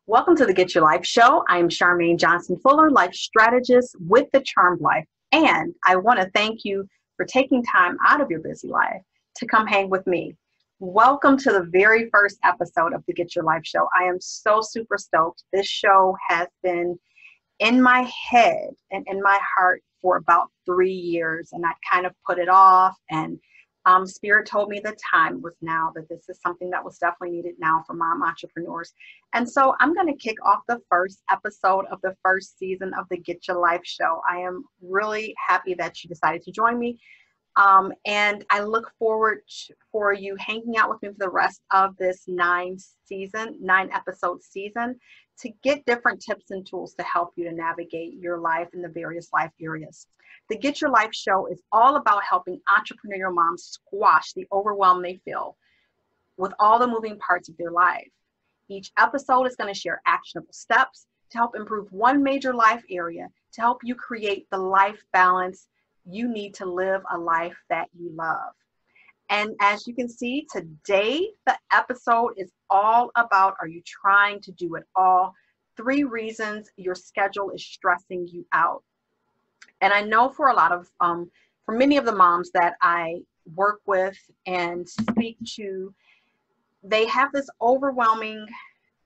Welcome to the Get Your Life Show. I am Charmaine Johnson-Fuller, life strategist with the Charmed Life. And I want to thank you for taking time out of your busy life to come hang with me. Welcome to the very first episode of the Get Your Life Show. I am so super stoked. This show has been in my head and in my heart for about 3 years, and I kind of put it off, and Spirit told me the time was now, that this is something that was definitely needed now for mom entrepreneurs. And so I'm going to kick off the first episode of the first season of the Get Your Life Show. I am really happy that you decided to join me. And I look forward for you hanging out with me for the rest of this 9-episode season to get different tips and tools to help you to navigate your life in the various life areas. The Get Your Life Show is all about helping entrepreneurial moms squash the overwhelm they feel with all the moving parts of their life. Each episode is going to share actionable steps to help improve one major life area to help you create the life balance you need to live a life that you love. And as you can see, today the episode is all about, are you trying to do it all? 3 reasons your schedule is stressing you out. And I know for a lot of, for many of the moms that I work with and speak to, they have this overwhelming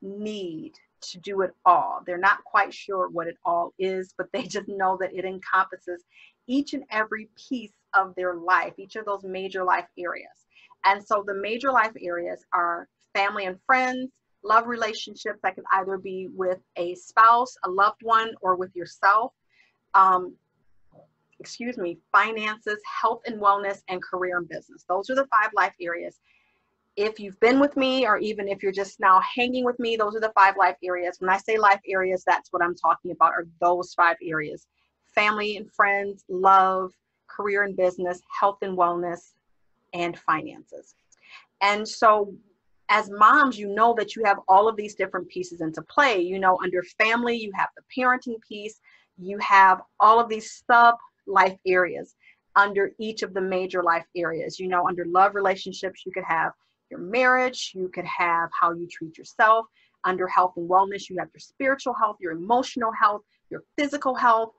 need to do it all. They're not quite sure what it all is, but they just know that it encompasses each and every piece of their life, each of those major life areas. And so the major life areas are family and friends, love relationships that can either be with a spouse, a loved one, or with yourself, finances, health and wellness, and career and business. Those are the 5 life areas. If you've been with me, or even if you're just now hanging with me, those are the 5 life areas. When I say life areas, that's what I'm talking about, are those 5 areas: family and friends, love, career and business, health and wellness, and finances. And so as moms, you know that you have all of these different pieces into play. You know, under family, you have the parenting piece, you have all of these sub life areas under each of the major life areas. You know, under love relationships, you could have your marriage, you could have how you treat yourself. Under health and wellness, you have your spiritual health, your emotional health, your physical health.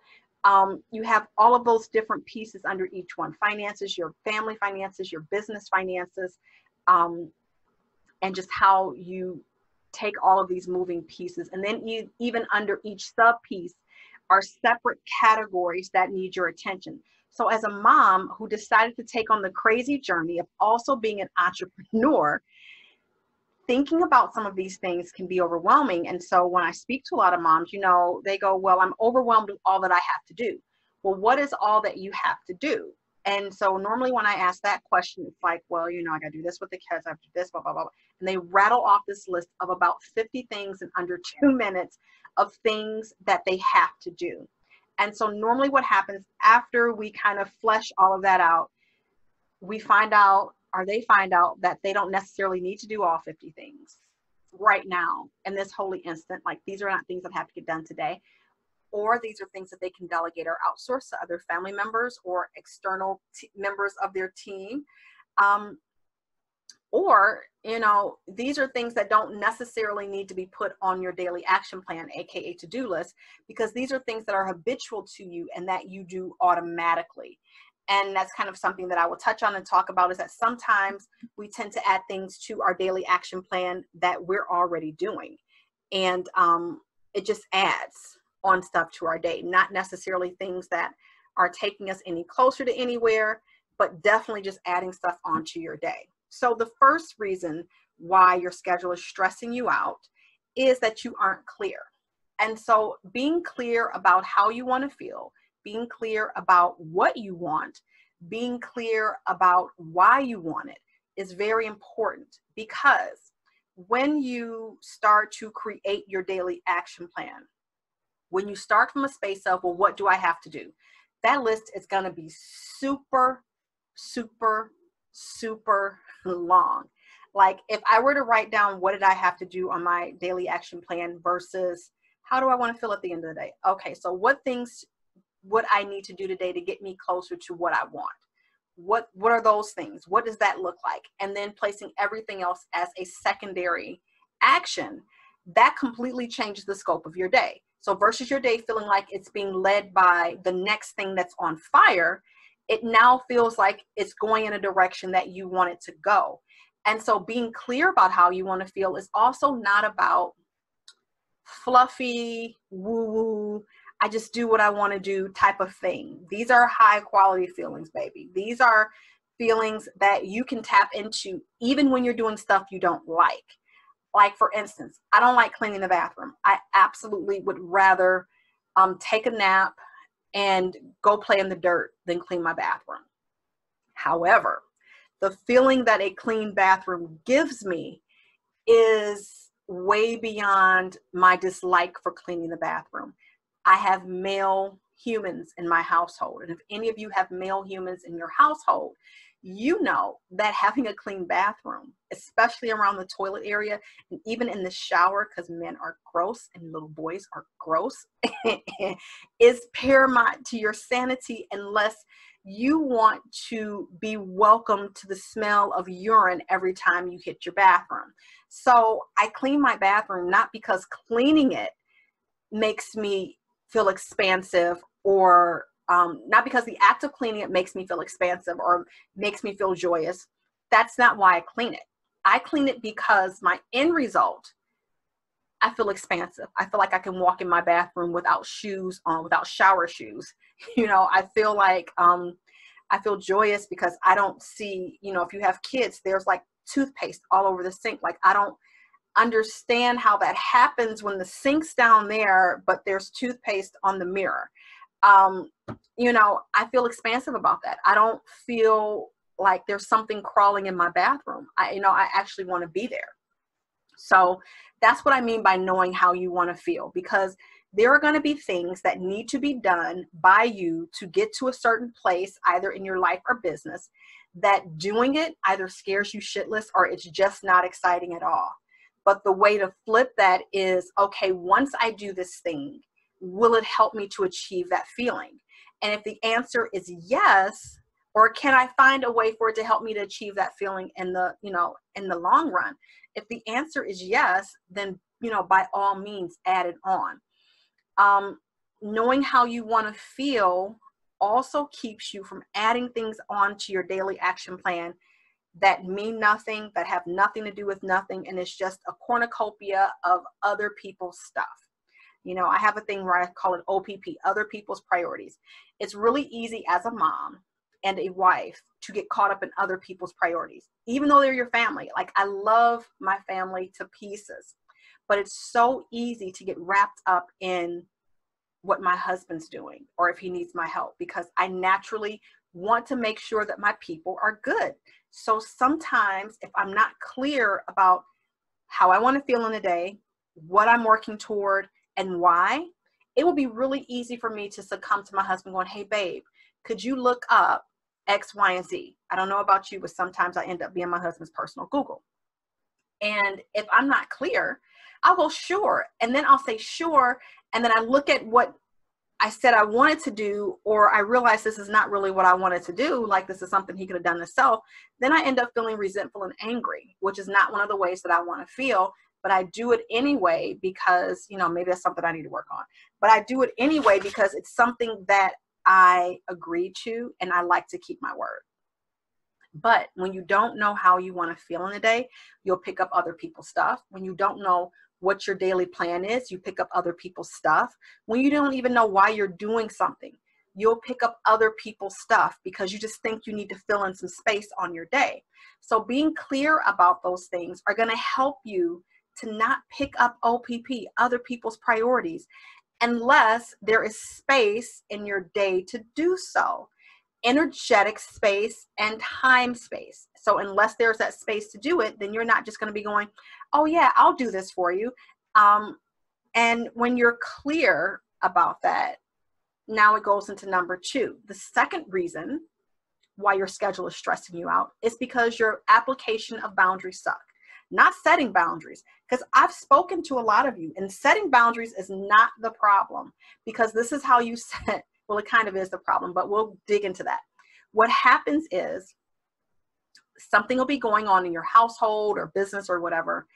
You have all of those different pieces under each one. Finances, your family finances, your business finances, and just how you take all of these moving pieces. And then even under each sub piece are separate categories that need your attention. So as a mom who decided to take on the crazy journey of also being an entrepreneur, thinking about some of these things can be overwhelming. And so when I speak to a lot of moms, you know, they go, well, I'm overwhelmed with all that I have to do. Well, what is all that you have to do? And so normally when I ask that question, it's like, well, you know, I got to do this with the kids, I have to do this, blah, blah, blah. And they rattle off this list of about 50 things in under 2 minutes of things that they have to do. And so normally what happens after we kind of flesh all of that out, we find out, or they find out, that they don't necessarily need to do all 50 things right now in this holy instant. Like, these are not things that have to get done today, or these are things that they can delegate or outsource to other family members or external members of their team. Or, you know, these are things that don't necessarily need to be put on your daily action plan, aka to-do list, because these are things that are habitual to you and that you do automatically. And that's kind of something that I will touch on and talk about, is that sometimes we tend to add things to our daily action plan that we're already doing. And it just adds on stuff to our day, not necessarily things that are taking us any closer to anywhere, but definitely just adding stuff onto your day. So the first reason why your schedule is stressing you out is that you aren't clear. And so being clear about how you want to feel, being clear about what you want, being clear about why you want it is very important, because when you start to create your daily action plan, when you start from a space of, well, what do I have to do? That list is going to be super, super, super long. Like, if I were to write down what did I have to do on my daily action plan versus how do I want to feel at the end of the day? Okay, so what things would I need to do today to get me closer to what I want? what are those things? What does that look like? And then placing everything else as a secondary action, that completely changes the scope of your day. So versus your day feeling like it's being led by the next thing that's on fire, it now feels like it's going in a direction that you want it to go. And so being clear about how you want to feel is also not about fluffy, woo-woo, I just do what I want to do type of thing. These are high quality feelings, baby. These are feelings that you can tap into even when you're doing stuff you don't like. Like, for instance, I don't like cleaning the bathroom. I absolutely would rather take a nap and go play in the dirt than clean my bathroom. However, the feeling that a clean bathroom gives me is way beyond my dislike for cleaning the bathroom. I have male humans in my household. And if any of you have male humans in your household, you know that having a clean bathroom, especially around the toilet area and even in the shower, because men are gross and little boys are gross, is paramount to your sanity unless you want to be welcome to the smell of urine every time you hit your bathroom. So I clean my bathroom not because cleaning it makes me feel expansive, or not because the act of cleaning it makes me feel expansive or makes me feel joyous. That's not why I clean it. I clean it because my end result, I feel expansive. I feel like I can walk in my bathroom without shoes on, without shower shoes. You know, I feel like I feel joyous because I don't see, you know, if you have kids, there's like toothpaste all over the sink. Like, I don't understand how that happens when the sink's down there, but there's toothpaste on the mirror. You know, I feel expansive about that. I don't feel like there's something crawling in my bathroom. I actually want to be there. So that's what I mean by knowing how you want to feel, because there are going to be things that need to be done by you to get to a certain place, either in your life or business, that doing it either scares you shitless or it's just not exciting at all. But the way to flip that is, okay, once I do this thing, will it help me to achieve that feeling? And if the answer is yes, or can I find a way for it to help me to achieve that feeling in the long run? If the answer is yes, then, by all means, add it on. Knowing how you want to feel also keeps you from adding things onto your daily action plan that mean nothing, that have nothing to do with nothing, and it's just a cornucopia of other people's stuff. I have a thing where I call it OPP, other people's priorities. It's really easy as a mom and a wife to get caught up in other people's priorities, even though they're your family. Like, I love my family to pieces, but it's so easy to get wrapped up in what my husband's doing or if he needs my help, because I naturally want to make sure that my people are good. So sometimes if I'm not clear about how I want to feel in a day, what I'm working toward, and why, it will be really easy for me to succumb to my husband going, hey, babe, could you look up X, Y, and Z? I don't know about you, but sometimes I end up being my husband's personal Google. And if I'm not clear, I'll go, sure. And then I'll say, sure. And then I look at what I said I wanted to do, or I realize this is not really what I wanted to do, like this is something he could have done himself, then I end up feeling resentful and angry, which is not one of the ways that I want to feel, but I do it anyway because, maybe that's something I need to work on. But I do it anyway because it's something that I agree to and I like to keep my word. But when you don't know how you want to feel in a day, you'll pick up other people's stuff. When you don't know what your daily plan is, you pick up other people's stuff. When you don't even know why you're doing something, you'll pick up other people's stuff because you just think you need to fill in some space on your day. So being clear about those things are going to help you to not pick up OPP, other people's priorities, unless there is space in your day to do so. Energetic space and time space. So unless there's that space to do it, then you're not just going to be going, oh yeah, I'll do this for you. And when you're clear about that, now it goes into number 2. The second reason why your schedule is stressing you out is because your application of boundaries suck. Not setting boundaries, because I've spoken to a lot of you, and setting boundaries is not the problem, because this is how you set. Well, it kind of is the problem, but we'll dig into that. what happens is something will be going on in your household or business or whatever.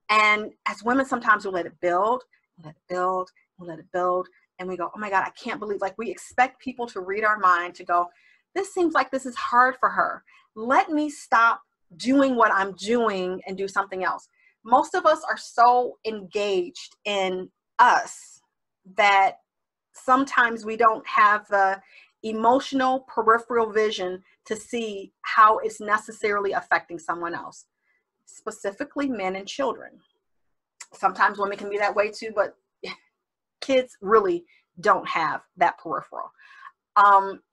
And as women, sometimes we'll let it build, we'll let it build, we'll let it build. And we go, oh my God, I can't believe, like, we expect people to read our mind to go, this seems like this is hard for her. Let me stop doing what I'm doing and do something else. Most of us are so engaged in us that sometimes we don't have the emotional peripheral vision to see how it's necessarily affecting someone else, specifically men and children. Sometimes women can be that way too, but kids really don't have that peripheral.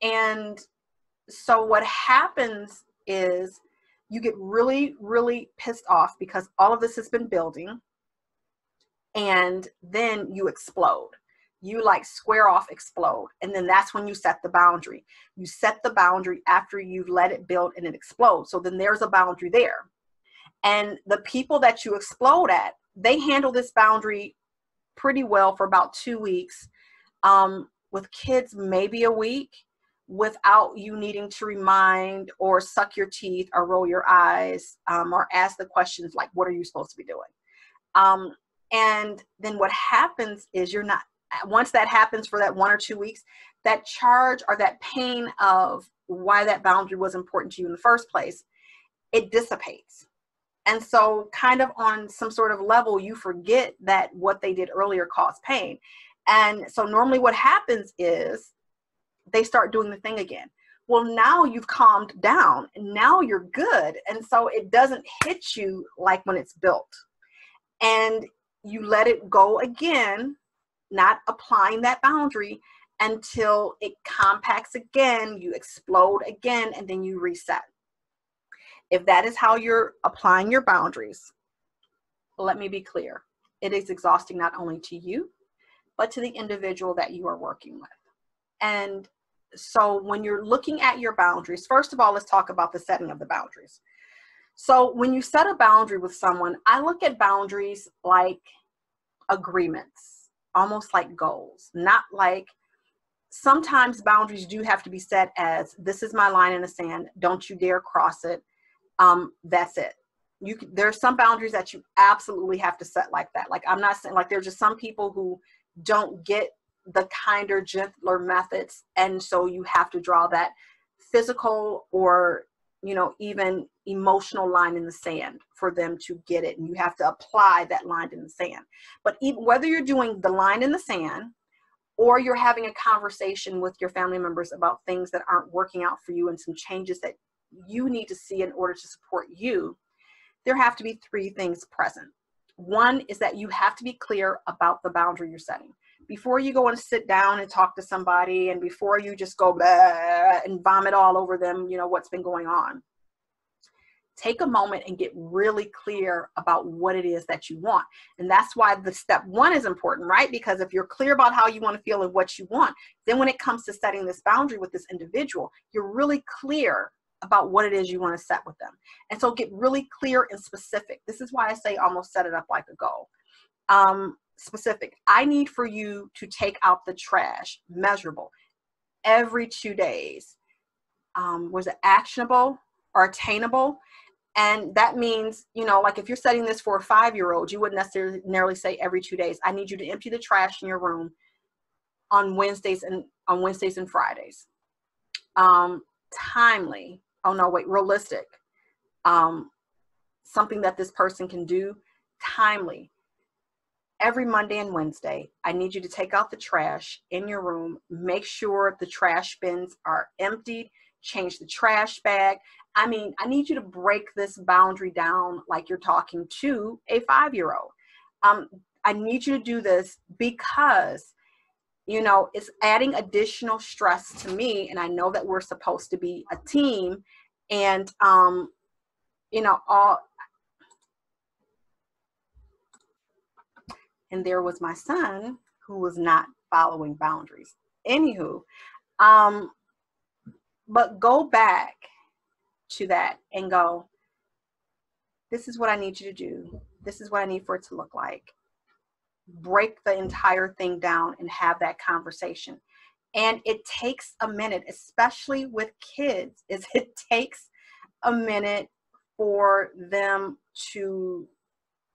And so what happens is you get really, really pissed off because all of this has been building, and then you explode. You like square off explode. And then that's when you set the boundary. You set the boundary after you've let it build and it explodes. So then there's a boundary there. And the people that you explode at, they handle this boundary pretty well for about 2 weeks. With kids, maybe a week, without you needing to remind or suck your teeth or roll your eyes, or ask the questions like, what are you supposed to be doing? And then what happens is once that happens for that 1 or 2 weeks, that charge or that pain of why that boundary was important to you in the first place, it dissipates. And so kind of on some sort of level, you forget that what they did earlier caused pain. And so normally what happens is they start doing the thing again. Well, now you've calmed down and now you're good. And so it doesn't hit you like when it's built. And you let it go again, not applying that boundary until it compacts again, you explode again, and then you reset. If that is how you're applying your boundaries, let me be clear. It is exhausting not only to you, but to the individual that you are working with. And so when you're looking at your boundaries, first of all, let's talk about the setting of the boundaries. So when you set a boundary with someone, I look at boundaries like agreements, almost like goals, not like, sometimes boundaries do have to be set as, this is my line in the sand, don't you dare cross it. That's it. There's some boundaries that you absolutely have to set like that. Like, I'm not saying, like, there's just some people who don't get the kinder, gentler methods. And so you have to draw that physical or, even emotional line in the sand for them to get it. And you have to apply that line in the sand. But even whether you're doing the line in the sand or you're having a conversation with your family members about things that aren't working out for you and some changes that you need to see in order to support you, there have to be 3 things present. One is that you have to be clear about the boundary you're setting. Before you go and sit down and talk to somebody, and before you just go blah and vomit all over them, what's been going on, take a moment and get really clear about what it is that you want. And that's why the step 1 is important, right? Because if you're clear about how you want to feel and what you want, then when it comes to setting this boundary with this individual, you're really clear about what it is you want to set with them. And so get really clear and specific. This is why I say almost set it up like a goal. Specific. I need for you to take out the trash, measurable, every 2 days. Was it actionable or attainable? And that means, like if you're setting this for a 5-year-old, you wouldn't necessarily say every 2 days. I need you to empty the trash in your room on Wednesdays and Fridays. Timely. Oh no, wait, realistic. Something that this person can do. Timely. Every Monday and Wednesday, I need you to take out the trash in your room. Make sure the trash bins are emptied. Change the trash bag. I need you to break this boundary down like you're talking to a 5-year-old. I need you to do this because, it's adding additional stress to me. And I know that we're supposed to be a team. And, and there was my son who was not following boundaries. Anywho, but go back to that and go, this is what I need you to do. This is what I need for it to look like. Break the entire thing down and have that conversation. And it takes a minute, especially with kids, is it takes a minute for them to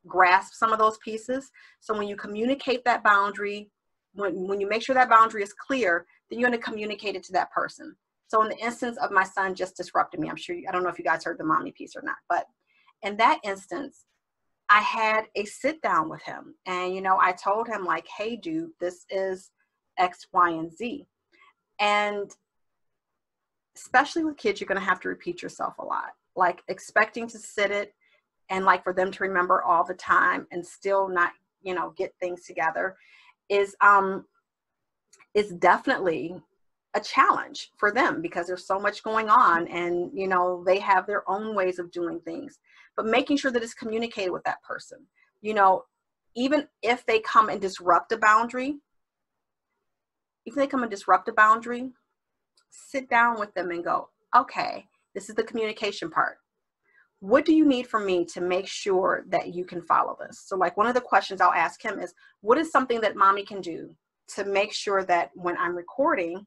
grasp some of those pieces. So when you communicate that boundary, when you make sure that boundary is clear, then you're going to communicate it to that person. So in the instance of my son just disrupted me, I'm sure, I don't know if you guys heard the mommy piece or not, but in that instance, I had a sit down with him, and, you know, I told him, like, hey, dude, this is X, Y, and Z. And especially with kids, you're going to have to repeat yourself a lot, like expecting to sit it and like for them to remember all the time and still not, you know, get things together is definitely a challenge for them, because there's so much going on, and, you know, they have their own ways of doing things. But making sure that it's communicated with that person, you know, even if they come and disrupt a boundary, sit down with them and go, okay, this is the communication part. What do you need from me to make sure that you can follow this? So like one of the questions I'll ask him is, what is something that mommy can do to make sure that when I'm recording,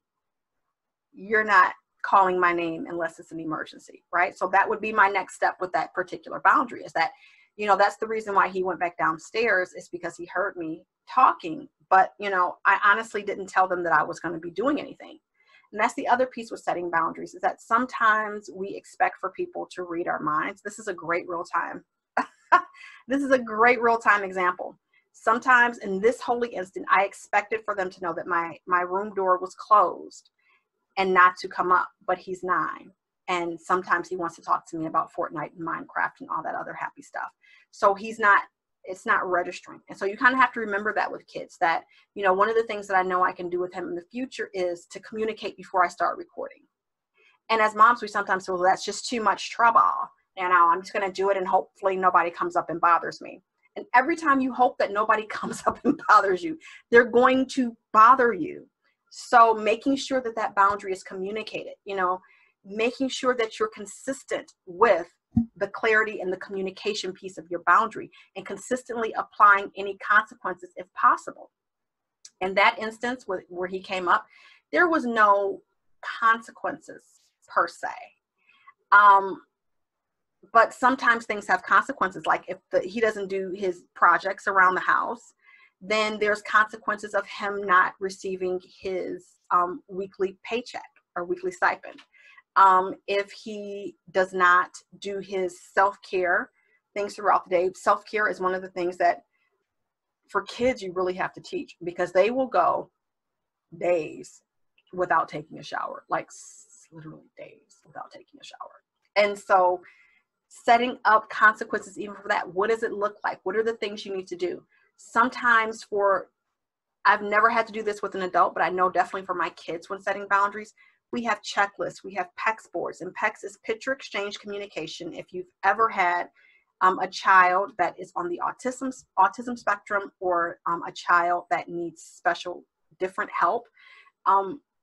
you're not calling my name unless it's an emergency, right? So that would be my next step with that particular boundary, is that, you know, that's the reason why he went back downstairs, is because he heard me talking. But, you know, I honestly didn't tell them that I was going to be doing anything. And that's the other piece with setting boundaries, is that sometimes we expect for people to read our minds. This is a great real-time. This is a great real-time example. Sometimes in this holy instant, I expected for them to know that my room door was closed and not to come up, but he's 9. And sometimes he wants to talk to me about Fortnite and Minecraft and all that other happy stuff. So it's not registering. And so you kind of have to remember that with kids, that, you know, one of the things that I know I can do with him in the future is to communicate before I start recording. And as moms, we sometimes feel, well, that's just too much trouble. You know, I'm just going to do it and hopefully nobody comes up and bothers me. And every time you hope that nobody comes up and bothers you, they're going to bother you. So making sure that that boundary is communicated, you know, making sure that you're consistent with the clarity and the communication piece of your boundary, and consistently applying any consequences if possible. In that instance where he came up, there was no consequences per se. But sometimes things have consequences, like if he doesn't do his projects around the house, then there's consequences of him not receiving his weekly paycheck or weekly stipend. If he does not do his self-care things throughout the day. Self-care is one of the things that for kids you really have to teach, because they will go days without taking a shower, like literally days without taking a shower. And so setting up consequences even for that. What does it look like? What are the things you need to do? Sometimes I've never had to do this with an adult, but I know definitely for my kids when setting boundaries, we have checklists, we have PECS boards, and PECS is picture exchange communication. If you've ever had a child that is on the autism spectrum, or a child that needs special different help,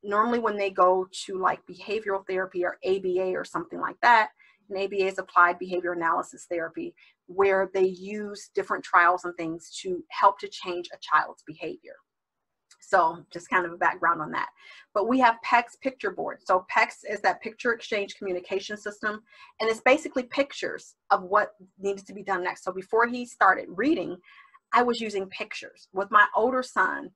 normally when they go to like behavioral therapy or ABA or something like that, and ABA is applied behavior analysis therapy, where they use different trials and things to help to change a child's behavior. So just kind of a background on that. But we have PECS picture board. So PECS is that picture exchange communication system. And it's basically pictures of what needed to be done next. So before he started reading, I was using pictures. With my older son,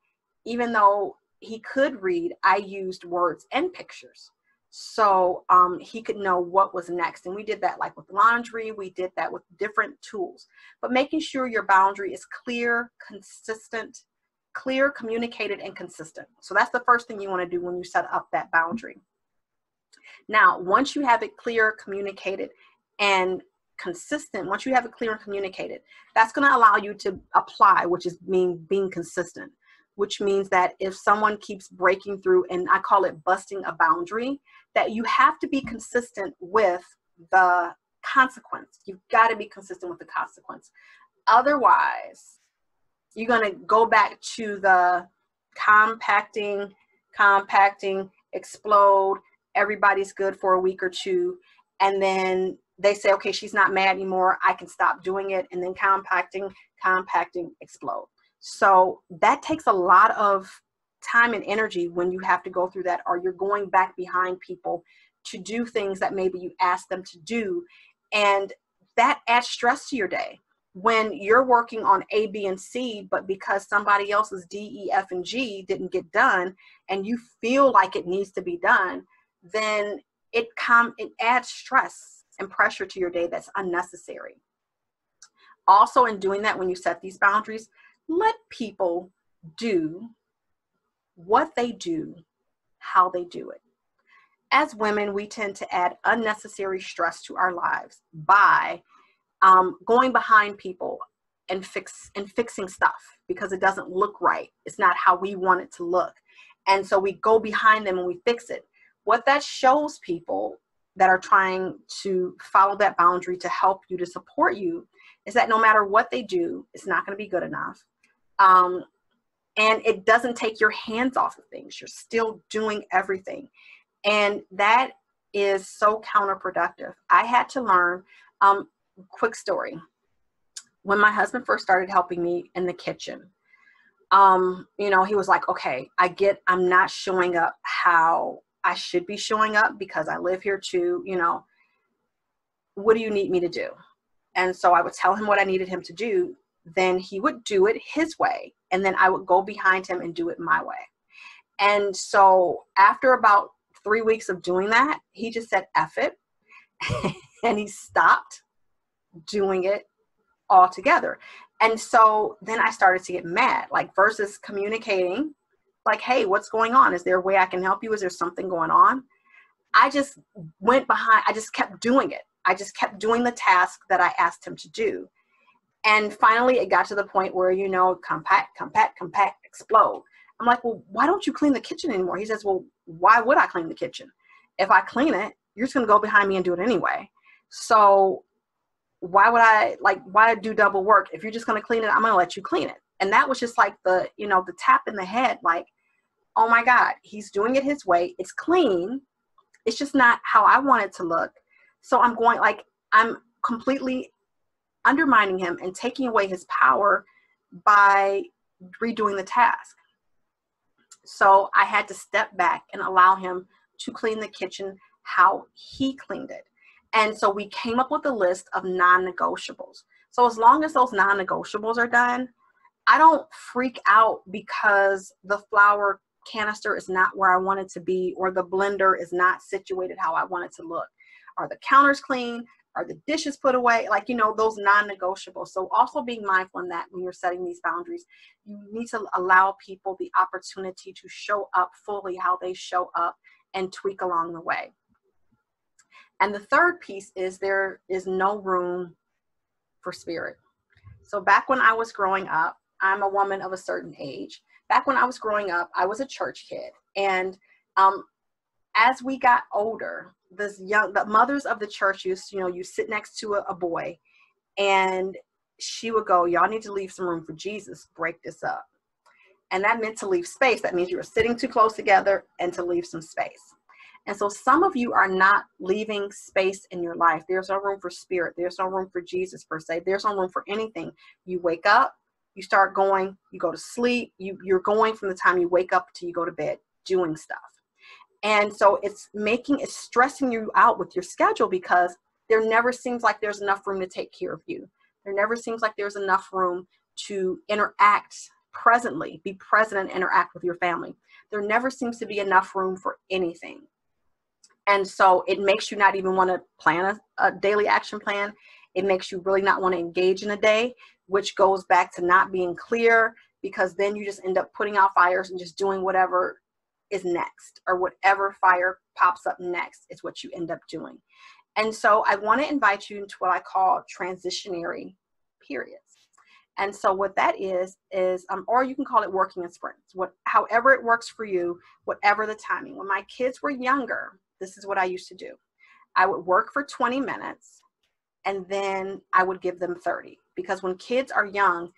even though he could read, I used words and pictures. So he could know what was next. And we did that like with laundry. We did that with different tools. But making sure your boundary is clear, consistent, clear, communicated, and consistent. So that's the first thing you want to do when you set up that boundary. Now, once you have it clear, communicated, and consistent, once you have it clear and communicated, that's going to allow you to apply, which is being consistent, which means that if someone keeps breaking through, and I call it busting a boundary, that you have to be consistent with the consequence. You've got to be consistent with the consequence. Otherwise, you're going to go back to the compacting, explode, everybody's good for a week or two, and then they say, okay, she's not mad anymore, I can stop doing it, and then compacting, explode. So that takes a lot of time and energy when you have to go through that, or you're going back behind people to do things that maybe you asked them to do. And that adds stress to your day. When you're working on A, B, and C, but because somebody else's D, E, F, and G didn't get done, and you feel like it needs to be done, then it adds stress and pressure to your day that's unnecessary. Also, in doing that, when you set these boundaries, let people do what they do, how they do it. As women, we tend to add unnecessary stress to our lives by going behind people and fixing stuff because it doesn't look right. It's not how we want it to look. And so we go behind them and we fix it. What that shows people that are trying to follow that boundary to help you, to support you, is that no matter what they do, it's not going to be good enough. And it doesn't take your hands off of things. You're still doing everything. And that is so counterproductive. I had to learn, quick story. When my husband first started helping me in the kitchen, you know, he was like, okay, I'm not showing up how I should be showing up because I live here too, you know, what do you need me to do? And so I would tell him what I needed him to do. Then he would do it his way. And then I would go behind him and do it my way. And so after about 3 weeks of doing that, he just said, F it. And he stopped doing it altogether. And so then I started to get mad, like versus communicating, like, hey, what's going on? Is there a way I can help you? Is there something going on? I just went behind. I just kept doing it. I just kept doing the task that I asked him to do. And finally, it got to the point where, you know, compact, explode. I'm like, well, why don't you clean the kitchen anymore? He says, well, why would I clean the kitchen? If I clean it, you're just going to go behind me and do it anyway. So why do double work? If you're just going to clean it, I'm going to let you clean it. And that was just like the tap in the head, like, oh my God, he's doing it his way. It's clean. It's just not how I want it to look. So I'm completely undermining him and taking away his power by redoing the task. So I had to step back and allow him to clean the kitchen how he cleaned it. And so we came up with a list of non-negotiables. So as long as those non-negotiables are done, I don't freak out because the flour canister is not where I want it to be, or the blender is not situated how I want it to look. Are the counters clean? Are the dishes put away? Like, you know, those non-negotiables. So also being mindful in that when you're setting these boundaries, you need to allow people the opportunity to show up fully how they show up and tweak along the way. And the third piece is there is no room for spirit. So back when I was growing up, I'm a woman of a certain age. Back when I was growing up, I was a church kid. And as we got older, the mothers of the church you sit next to a boy, and she would go, y'all need to leave some room for Jesus, break this up. And that meant to leave space. That means you were sitting too close together and to leave some space. And so some of you are not leaving space in your life. There's no room for spirit. There's no room for Jesus per se. There's no room for anything. You wake up, you start going, you go to sleep. You're going from the time you wake up till you go to bed doing stuff. And so it's stressing you out with your schedule because there never seems like there's enough room to take care of you. There never seems like there's enough room to interact presently, be present and interact with your family. There never seems to be enough room for anything. And so it makes you not even want to plan a daily action plan. It makes you really not want to engage in a day, which goes back to not being clear, because then you just end up putting out fires and just doing whatever is next, or whatever fire pops up next is what you end up doing. And so I want to invite you into what I call transitionary periods. And so what that is, or you can call it working in sprints, however it works for you, whatever the timing. When my kids were younger, this is what I used to do. I would work for 20 minutes and then I would give them 30, because when kids are young,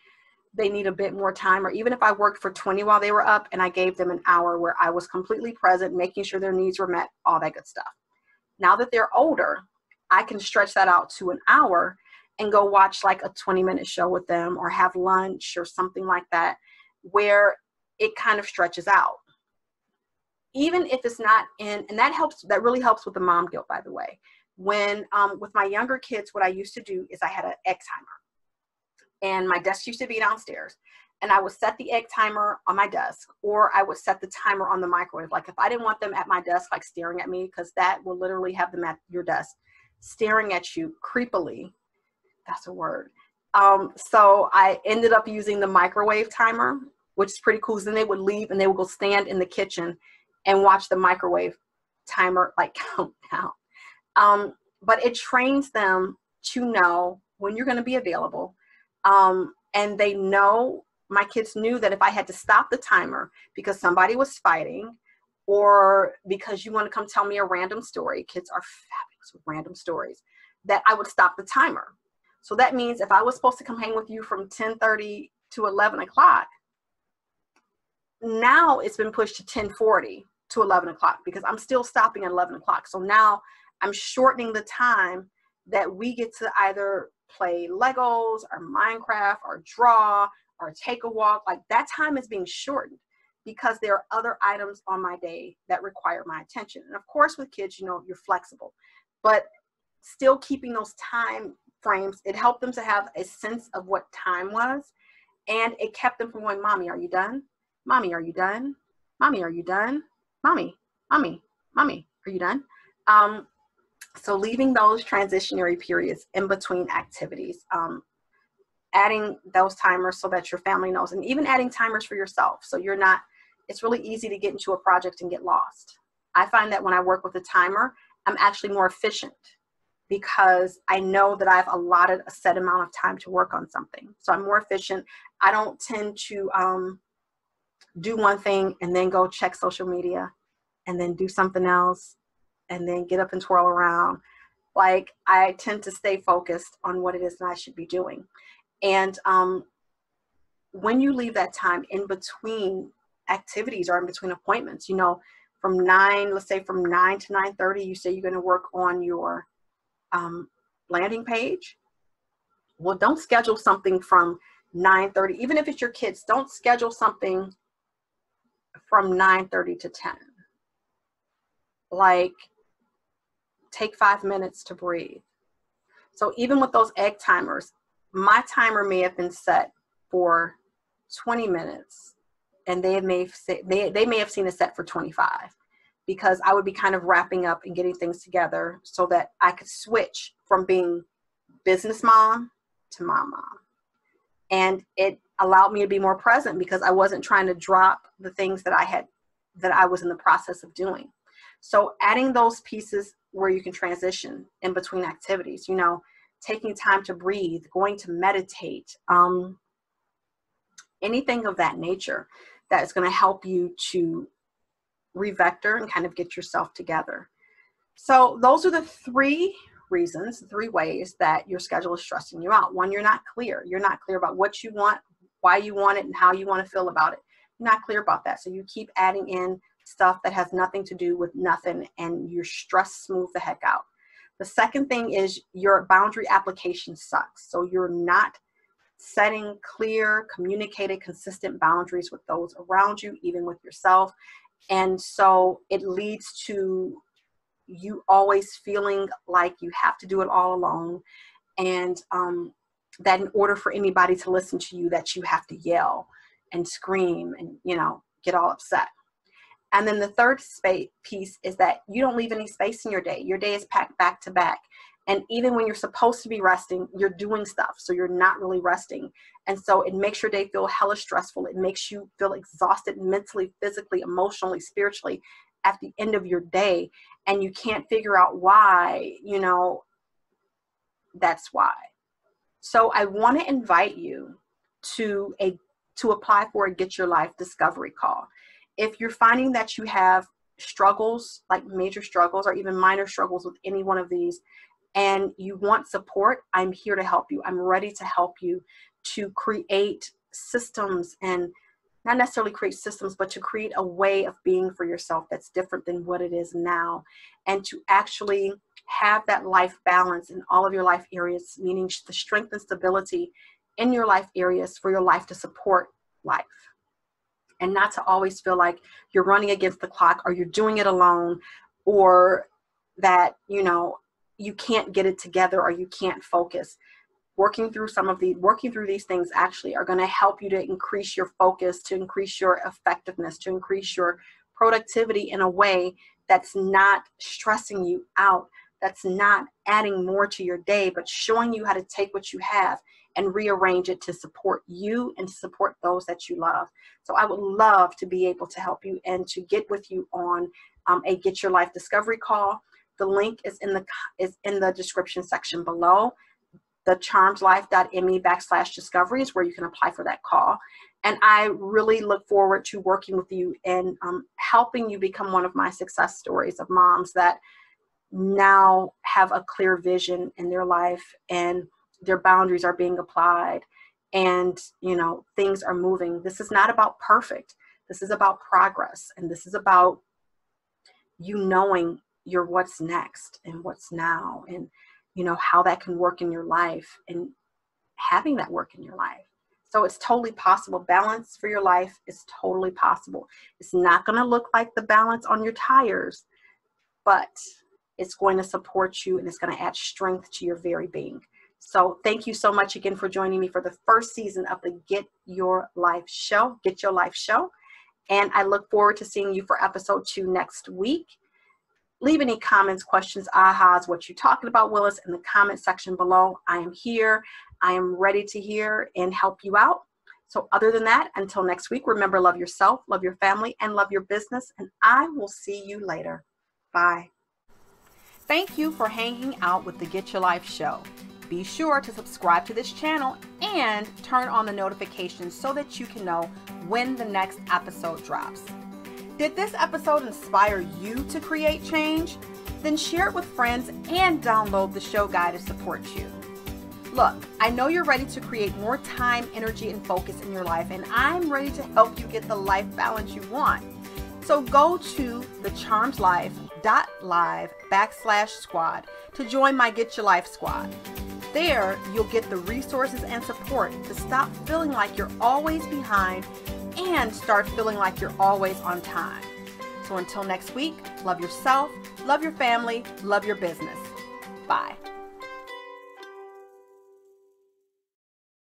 they need a bit more time. Or even if I worked for 20 while they were up and I gave them an hour where I was completely present, making sure their needs were met, all that good stuff. Now that they're older, I can stretch that out to an hour and go watch like a 20-minute show with them, or have lunch or something like that, where it kind of stretches out. Even if it's not in, and that helps, that really helps with the mom guilt, by the way. When, with my younger kids, what I used to do is I had an egg timer, and my desk used to be downstairs, and I would set the egg timer on my desk, or I would set the timer on the microwave. Like if I didn't want them at my desk, like staring at me, because that will literally have them at your desk, staring at you creepily. That's a word. So I ended up using the microwave timer, which is pretty cool. So then they would leave and they would go stand in the kitchen and watch the microwave timer like count down. But it trains them to know when you're going to be available. And they know, my kids knew that if I had to stop the timer because somebody was fighting, or because you want to come tell me a random story, kids are fabulous with random stories, that I would stop the timer. So that means if I was supposed to come hang with you from 10:30 to 11 o'clock, now it's been pushed to 10:40 to 11 o'clock because I'm still stopping at 11 o'clock. So now I'm shortening the time that we get to either play Legos or Minecraft or draw or take a walk. Like that time is being shortened because there are other items on my day that require my attention. And of course with kids, you know, you're flexible, but still keeping those time frames, it helped them to have a sense of what time was. And it kept them from going, Mommy, are you done? Mommy, are you done? Mommy, are you done? Mommy, Mommy, Mommy, are you done? So leaving those transitionary periods in between activities, adding those timers so that your family knows, and even adding timers for yourself. So you're not, it's really easy to get into a project and get lost. I find that when I work with a timer, I'm actually more efficient because I know that I've allotted a set amount of time to work on something. So I'm more efficient. I don't tend to do one thing and then go check social media and then do something else and then get up and twirl around. Like I tend to stay focused on what it is that I should be doing. And when you leave that time in between activities or in between appointments, you know, from 9, let's say from 9 to 9:30, you say you're going to work on your landing page. Well, don't schedule something from 9:30, even if it's your kids, don't schedule something from 9:30 to 10. Like, take 5 minutes to breathe. So even with those egg timers, my timer may have been set for 20 minutes and they may have seen it set for 25 because I would be kind of wrapping up and getting things together so that I could switch from being business mom to mom. And it allowed me to be more present because I wasn't trying to drop the things that I was in the process of doing. So adding those pieces where you can transition in between activities, you know, taking time to breathe, going to meditate, anything of that nature that is going to help you to revector and kind of get yourself together. So those are the 3 reasons, 3 ways that your schedule is stressing you out. 1, you're not clear. You're not clear about what you want, why you want it, and how you want to feel about it. You're not clear about that. So you keep adding in stuff that has nothing to do with nothing, and your stress smooth the heck out. The second thing is your boundary application sucks. So you're not setting clear, communicated, consistent boundaries with those around you, even with yourself. And so it leads to you always feeling like you have to do it all alone. And that in order for anybody to listen to you, that you have to yell and scream and, you know, get all upset. And then the third piece is that you don't leave any space in your day. Your day is packed back to back. And even when you're supposed to be resting, you're doing stuff. So you're not really resting. And so it makes your day feel hella stressful. It makes you feel exhausted mentally, physically, emotionally, spiritually at the end of your day. And you can't figure out why, you know, that's why. So I want to invite you to apply for a Get Your Life Discovery Call. If you're finding that you have struggles, like major struggles or even minor struggles with any one of these, and you want support, I'm here to help you. I'm ready to help you to create systems, and not necessarily create systems, but to create a way of being for yourself that's different than what it is now, and to actually have that life balance in all of your life areas, meaning the strength and stability in your life areas for your life to support life. and not to always feel like you're running against the clock, or you're doing it alone, or that, you know, you can't get it together, or you can't focus. Working through these things actually are going to help you to increase your focus, to increase your effectiveness, to increase your productivity in a way that's not stressing you out, that's not adding more to your day, but showing you how to take what you have and rearrange it to support you and to support those that you love. So I would love to be able to help you and to get with you on a Get Your Life Discovery call. The link is in the description section below. The charmedlife.me/discovery is where you can apply for that call. And I really look forward to working with you and helping you become one of my success stories of moms that now have a clear vision in their life, and their boundaries are being applied, and, you know, things are moving. This is not about perfect. This is about progress. And this is about you knowing your what's next and what's now, and, you know, how that can work in your life, and having that work in your life. So it's totally possible. Balance for your life is totally possible. It's not going to look like the balance on your tires, but it's going to support you, and it's going to add strength to your very being. So thank you so much again for joining me for the first season of the Get Your Life Show. And I look forward to seeing you for episode 2 next week. Leave any comments, questions, ahas, what you're talking about, Willis, in the comment section below. I am here. I am ready to hear and help you out. So other than that, until next week, remember, love yourself, love your family, and love your business. And I will see you later. Bye. Thank you for hanging out with the Get Your Life Show. Be sure to subscribe to this channel and turn on the notifications so that you can know when the next episode drops. Did this episode inspire you to create change? Then share it with friends and download the show guide to support you. Look, I know you're ready to create more time, energy, and focus in your life, and I'm ready to help you get the life balance you want. So go to thecharmedlife.live/squad to join my Get Your Life squad. There, you'll get the resources and support to stop feeling like you're always behind and start feeling like you're always on time. So until next week, love yourself, love your family, love your business. Bye.